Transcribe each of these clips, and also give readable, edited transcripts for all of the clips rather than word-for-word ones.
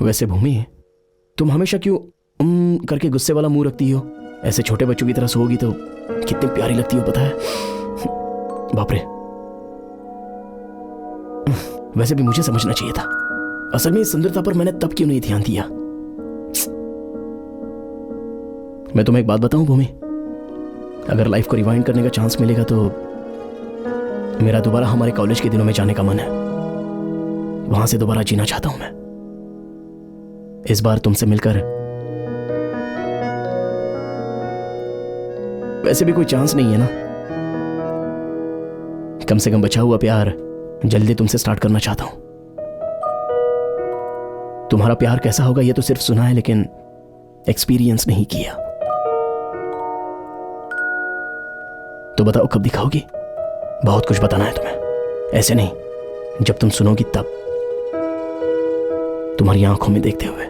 वैसे भूमि, तुम हमेशा क्यों करके गुस्से वाला मुंह रखती हो? ऐसे छोटे बच्चों की तरह सोओगी तो कितनी प्यारी लगती हो, पता है? बाप रे। वैसे भी मुझे समझना चाहिए था। असल में इस सुंदरता पर मैंने तब क्यों नहीं ध्यान दिया? मैं तुम्हें एक बात बताऊं भूमि, अगर लाइफ को रिवाइंड करने का चांस मिलेगा तो मेरा दोबारा हमारे कॉलेज के दिनों में जाने का मन है। वहां से दोबारा जीना चाहता हूं मैं। इस बार तुमसे मिलकर वैसे भी कोई चांस नहीं है ना। कम से कम बचा हुआ प्यार जल्दी तुमसे स्टार्ट करना चाहता हूं। तुम्हारा प्यार कैसा होगा ये तो सिर्फ सुना है, लेकिन एक्सपीरियंस नहीं किया। तो बताओ कब दिखाओगी? बहुत कुछ बताना है तुम्हें, ऐसे नहीं, जब तुम सुनोगी तब, तुम्हारी आंखों में देखते हुए।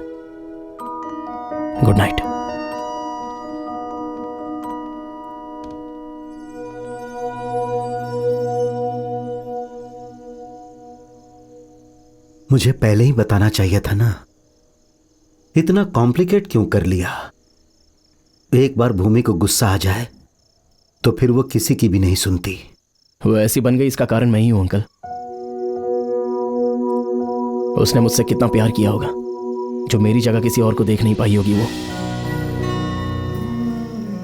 Good night. मुझे पहले ही बताना चाहिए था ना। इतना कॉम्प्लिकेट क्यों कर लिया? एक बार भूमि को गुस्सा आ जाए तो फिर वो किसी की भी नहीं सुनती। वो ऐसी बन गई, इसका कारण मैं ही हूं अंकल। उसने मुझसे कितना प्यार किया होगा जो मेरी जगह किसी और को देख नहीं पाई होगी। वो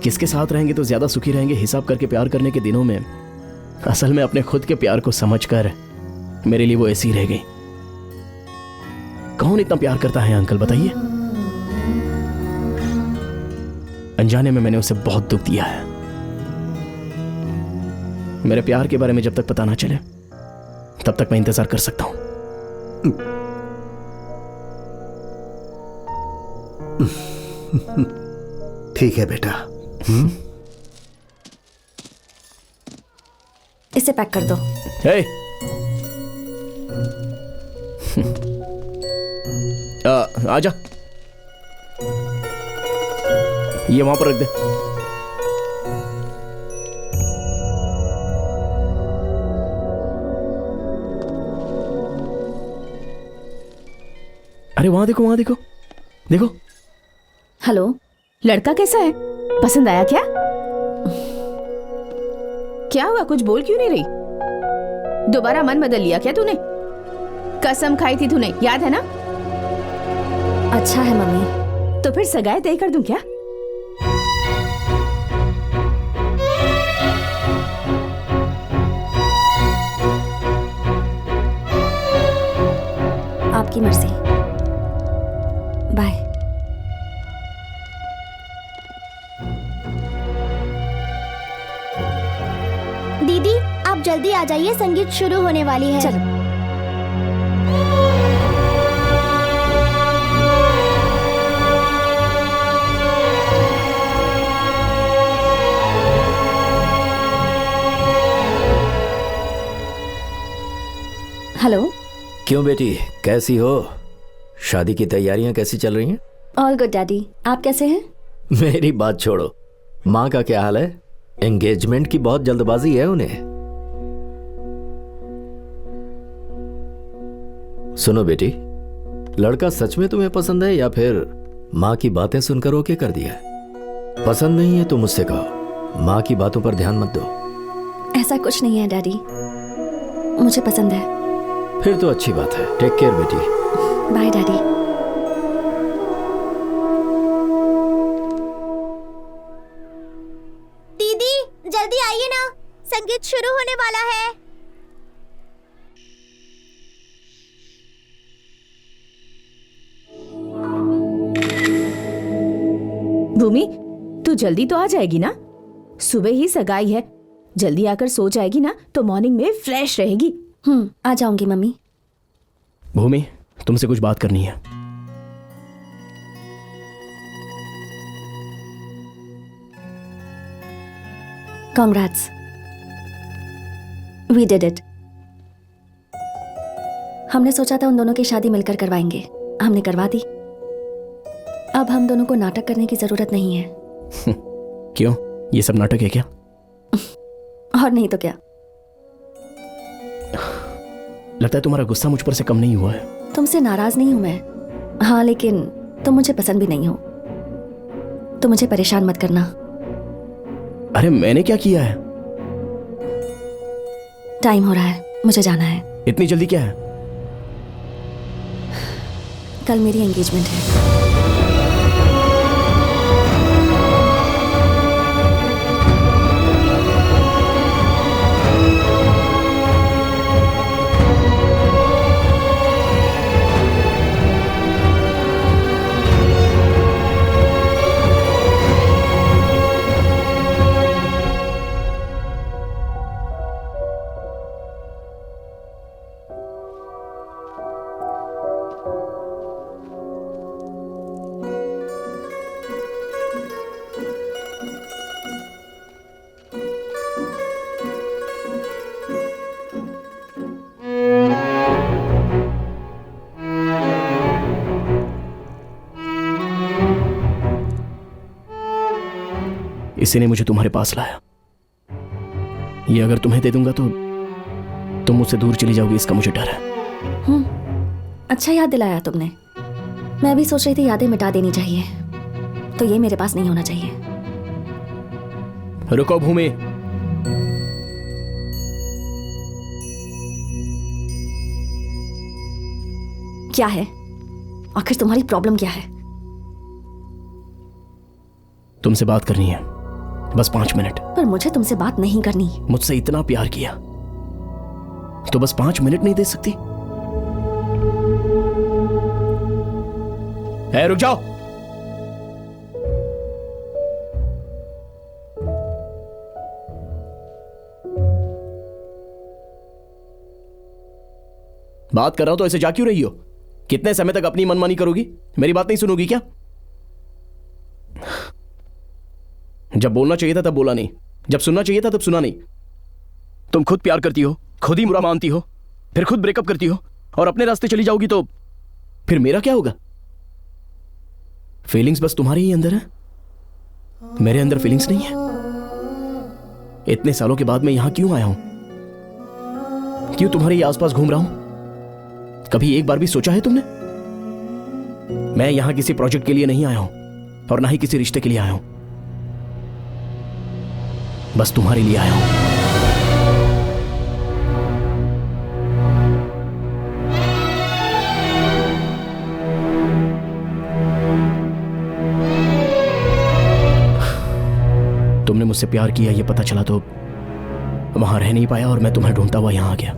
किसके साथ रहेंगे तो ज्यादा सुखी रहेंगे, हिसाब करके प्यार करने के दिनों में असल में अपने खुद के प्यार को समझकर मेरे लिए वो ऐसी रह गई। कौन इतना प्यार करता है अंकल, बताइए? अनजाने में मैंने उसे बहुत दुख दिया है। मेरे प्यार के बारे में जब तक पता ना चले तब तक मैं इंतजार कर सकता हूं। ठीक है बेटा। इसे पैक कर दो। हे! आजा, ये वहां पर रख दे। अरे वहां देखो, वहां देखो, देखो। हेलो, लड़का कैसा है? पसंद आया क्या? क्या हुआ, कुछ बोल क्यों नहीं रही? दोबारा मन बदल लिया क्या तूने? कसम खाई थी तूने, याद है ना? अच्छा है मम्मी। तो फिर सगाई तय कर दूं क्या? आपकी मर्जी। बाय। दीदी आप जल्दी आ जाइए, संगीत शुरू होने वाली है। चलो। हेलो। क्यों बेटी, कैसी हो? शादी की तैयारियां कैसी चल रही हैं? ऑल गुड डैडी, आप कैसे हैं? मेरी बात छोड़ो, माँ का क्या हाल है? एंगेजमेंट की बहुत जल्दबाजी है उन्हें। सुनो बेटी, लड़का सच में तुम्हें पसंद है या फिर माँ की बातें सुनकर ओके कर दिया? पसंद नहीं है तो मुझसे कहो, माँ की बातों पर ध्यान मत दो। ऐसा कुछ नहीं है डैडी, मुझे पसंद है। फिर तो अच्छी बात है। टेक केयर बेटी। Bye daddy. दीदी जल्दी आइए ना, संगीत शुरू होने वाला है। भूमि, तू जल्दी तो आ जाएगी ना? सुबह ही सगाई है, जल्दी आकर सो जाएगी ना तो मॉर्निंग में फ्रेश रहेगी। आ जाऊंगी मम्मी। भूमि, तुमसे कुछ बात करनी है। Congrats. We did it. हमने सोचा था उन दोनों की शादी मिलकर करवाएंगे, हमने करवा दी। अब हम दोनों को नाटक करने की जरूरत नहीं है। क्यों, ये सब नाटक है क्या? और नहीं तो क्या। लगता है तुम्हारा गुस्सा मुझ पर से कम नहीं हुआ है। तुमसे नाराज नहीं हूं मैं, हाँ, लेकिन तुम मुझे पसंद भी नहीं हो, तो मुझे परेशान मत करना। अरे मैंने क्या किया है? टाइम हो रहा है, मुझे जाना है। इतनी जल्दी क्या है? कल मेरी एंगेजमेंट है। इसी ने मुझे तुम्हारे पास लाया। ये अगर तुम्हें दे दूंगा तो तुम मुझसे दूर चली जाओगी, इसका मुझे डर है। अच्छा याद दिलाया तुमने। मैं भी सोच रही थी यादें मिटा देनी चाहिए, तो ये मेरे पास नहीं होना चाहिए। रुको भूमि। क्या है आखिर तुम्हारी प्रॉब्लम क्या है? तुमसे बात करनी है, बस 5 मिनट। पर मुझे तुमसे बात नहीं करनी। मुझसे इतना प्यार किया तो बस 5 मिनट नहीं दे सकती? है, रुक जाओ। बात कर रहा हूं तो ऐसे जा क्यों रही हो? कितने समय तक अपनी मनमानी करोगी? मेरी बात नहीं सुनोगी क्या? जब बोलना चाहिए था तब बोला नहीं, जब सुनना चाहिए था तब सुना नहीं। तुम खुद प्यार करती हो, खुद ही बुरा मानती हो, फिर खुद ब्रेकअप करती हो और अपने रास्ते चली जाओगी, तो फिर मेरा क्या होगा? फीलिंग्स बस तुम्हारे ही अंदर है, मेरे अंदर फीलिंग्स नहीं है। इतने सालों के बाद मैं यहां क्यों आया हूं? क्यों तुम्हारे ही आसपास घूम रहा हूं? कभी एक बार भी सोचा है तुमने? मैं यहां किसी प्रोजेक्ट के लिए नहीं आया हूं और ना ही किसी रिश्ते के लिए आया हूं, बस तुम्हारे लिए आया हूं। तुमने मुझसे प्यार किया ये पता चला तो वहां रह नहीं पाया और मैं तुम्हें ढूंढता हुआ यहां आ गया।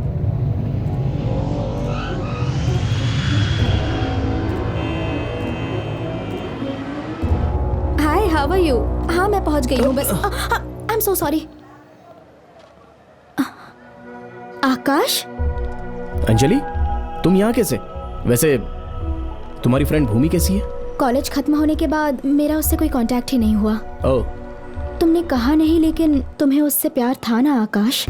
Hi, how are you? हाँ, मैं पहुंच गई हूँ बस। I am so sorry. Akash, Anjali, तुम यहां कैसे? वैसे तुम्हारी फ्रेंड भूमि कैसी है? कॉलेज खत्म होने के बाद मेरा उससे कोई कांटेक्ट ही नहीं हुआ। ओह, तुमने कहा नहीं, लेकिन तुम्हें उससे प्यार था ना आकाश?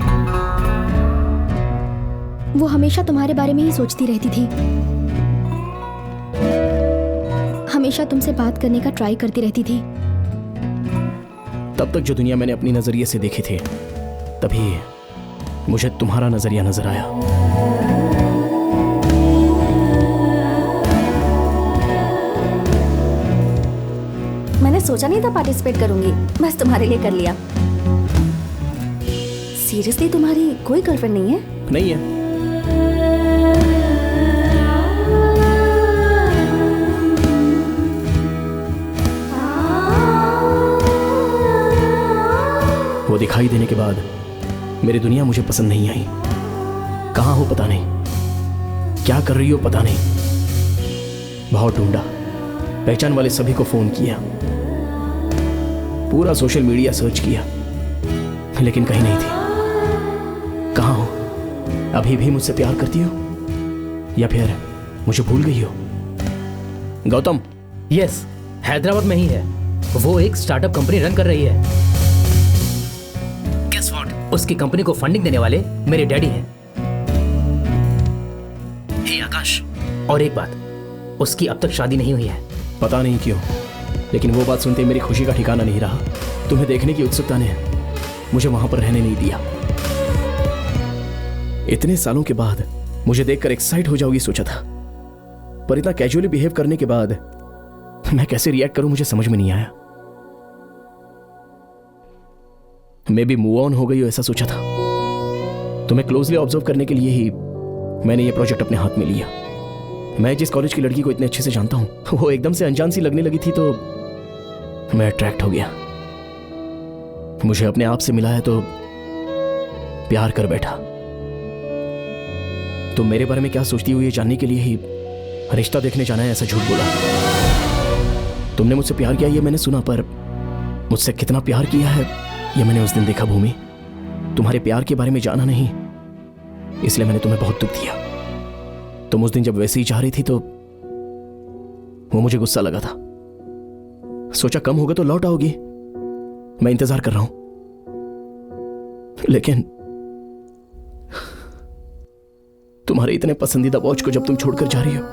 वो हमेशा तुम्हारे बारे में ही सोचती रहती थी, हमेशा तुमसे बात करने का ट्राई करती रहती थी। तब तक जो दुनिया मैंने अपनी नजरिए से देखी थी, तभी मुझे तुम्हारा नजरिया नजर आया। मैंने सोचा नहीं था पार्टिसिपेट करूंगी, बस तुम्हारे लिए कर लिया। सीरियसली तुम्हारी कोई गर्लफ्रेंड नहीं है? नहीं है। वो दिखाई देने के बाद मेरी दुनिया मुझे पसंद नहीं आई। कहाँ हो पता नहीं, क्या कर रही हो पता नहीं। बहुत ढूंढा, पहचान वाले सभी को फोन किया, पूरा सोशल मीडिया सर्च किया, लेकिन कहीं नहीं थी। कहाँ हो? अभी भी मुझसे प्यार करती हो या फिर मुझे भूल गई हो? गौतम। यस, हैदराबाद में ही है। वो एक स्टार्टअप कंपनी रन कर रही है। Guess what? उसकी कंपनी को फंडिंग देने वाले मेरे डैडी हैं। हे आकाश, और एक बात, उसकी अब तक शादी नहीं हुई है। पता नहीं क्यों, लेकिन वो बात सुनते मेरी खुशी का ठिकाना नहीं रहा। तुम्हें देखने की उत्सुकता ने मुझे वहां पर रहने नहीं दिया। इतने सालों के बाद मुझे देखकर एक्साइट हो जाओगी सोचा था, पर इतना कैजुअली बिहेव करने के बाद मैं कैसे रिएक्ट करूं मुझे समझ में नहीं आया। मे बी मूव ऑन हो गई हो ऐसा सोचा था। तुम्हें क्लोजली ऑब्जर्व करने के लिए ही मैंने ये प्रोजेक्ट अपने हाथ में लिया। मैं जिस कॉलेज की लड़की को इतने अच्छे से जानता हूं वो एकदम से अनजान सी लगने लगी थी तो मैं अट्रैक्ट हो गया। मुझे अपने आप से मिला है तो प्यार कर बैठा। तुम मेरे बारे में क्या सोचती हो ये जानने के लिए ही रिश्ता देखने जाना है ऐसा झूठ बोला। तुमने मुझसे प्यार किया ये मैंने सुना, पर मुझसे कितना प्यार किया है ये मैंने उस दिन देखा। भूमि, तुम्हारे प्यार के बारे में जाना नहीं इसलिए मैंने तुम्हें बहुत दुख दिया। तुम उस दिन जब वैसे ही चाह रही थी तो वो मुझे गुस्सा लगा था। सोचा कम होगा तो लौट आओगी, मैं इंतजार कर रहा हूं। लेकिन तुम्हारे इतने पसंदीदा वॉच को जब तुम छोड़कर जा रही हो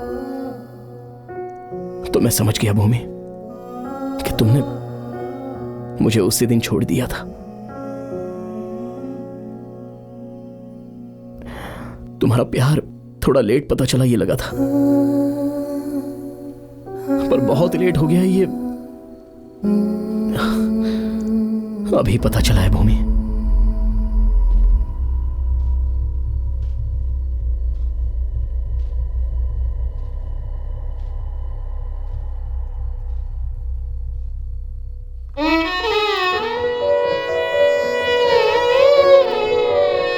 तो मैं समझ गया भूमि कि तुमने मुझे उसी दिन छोड़ दिया था। तुम्हारा प्यार थोड़ा लेट पता चला ये लगा था, पर बहुत लेट हो गया ये अभी पता चला है भूमि।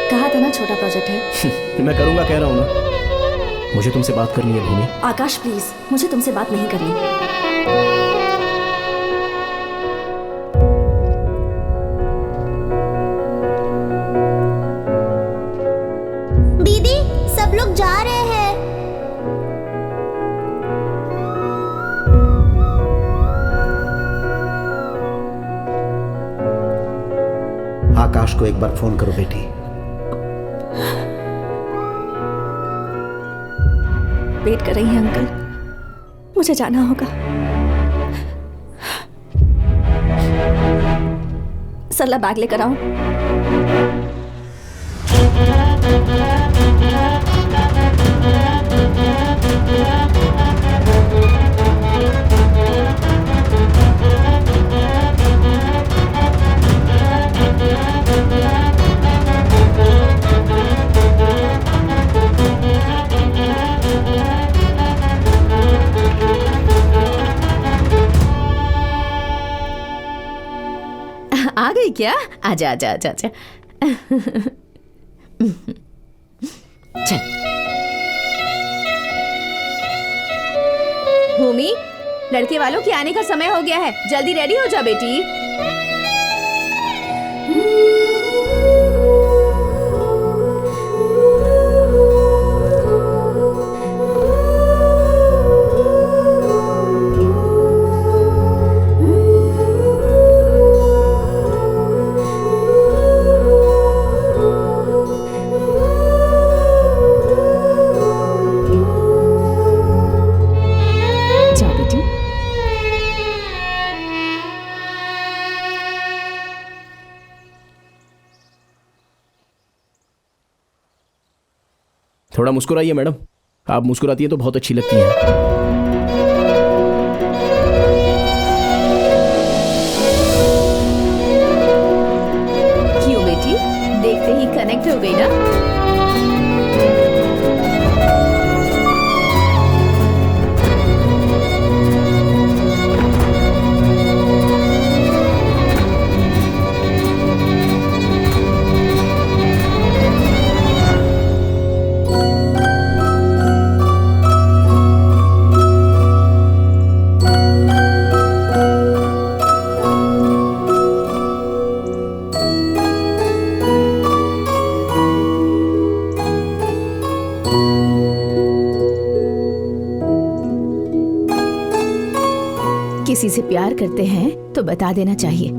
कहा था ना छोटा प्रोजेक्ट है। मैं करूंगा कह रहा हूं ना। मुझे तुमसे बात करनी है भूमि। आकाश प्लीज, मुझे तुमसे बात नहीं करनी। दीदी सब लोग जा रहे हैं। आकाश को एक बार फोन करो बेटी। वेट कर रही हैं अंकल, मुझे जाना होगा। सरला बैग लेकर आऊं। आ गई क्या? आजा आजा आजा आजा। चल भूमि, लड़के वालों के आने का समय हो गया है, जल्दी रेडी हो जा बेटी। जा बेटी। थोड़ा मुस्कुराइए मैडम, आप मुस्कुराती है तो बहुत अच्छी लगती हैं। क्यों बेटी, देखते ही कनेक्ट हो गई ना? किसी से प्यार करते हैं तो बता देना चाहिए,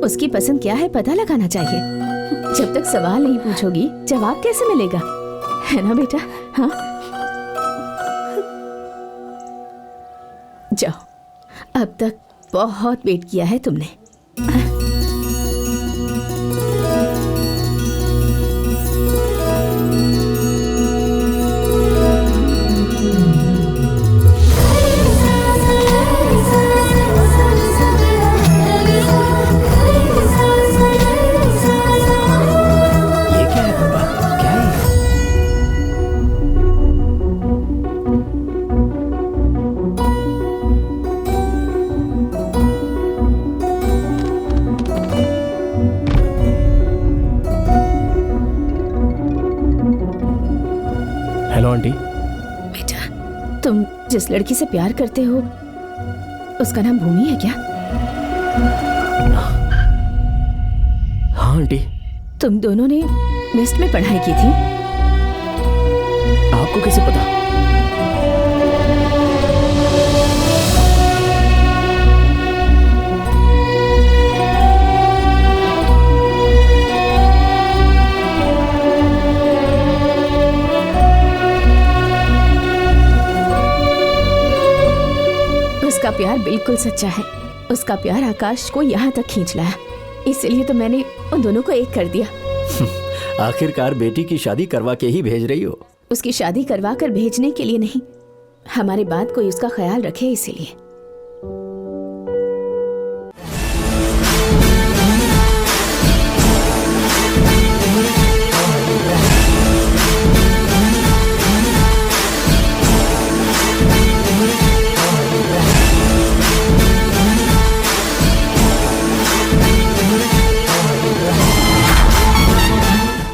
उसकी पसंद क्या है पता लगाना चाहिए। जब तक सवाल नहीं पूछोगी जवाब कैसे मिलेगा, है ना बेटा? हाँ जाओ, अब तक बहुत वेट किया है तुमने। Hello aunty. बेटा, तुम जिस लड़की से प्यार करते हो उसका नाम भूमि है क्या? हाँ आंटी। तुम दोनों ने वेस्ट में पढ़ाई की थी? आपको कैसे पता? उसका प्यार बिल्कुल सच्चा है। उसका प्यार आकाश को यहाँ तक खींच लाया, इसलिए तो मैंने उन दोनों को एक कर दिया। आखिरकार बेटी की शादी करवा के ही भेज रही हो। उसकी शादी करवा कर भेजने के लिए नहीं, हमारे बाद कोई उसका ख्याल रखे इसीलिए।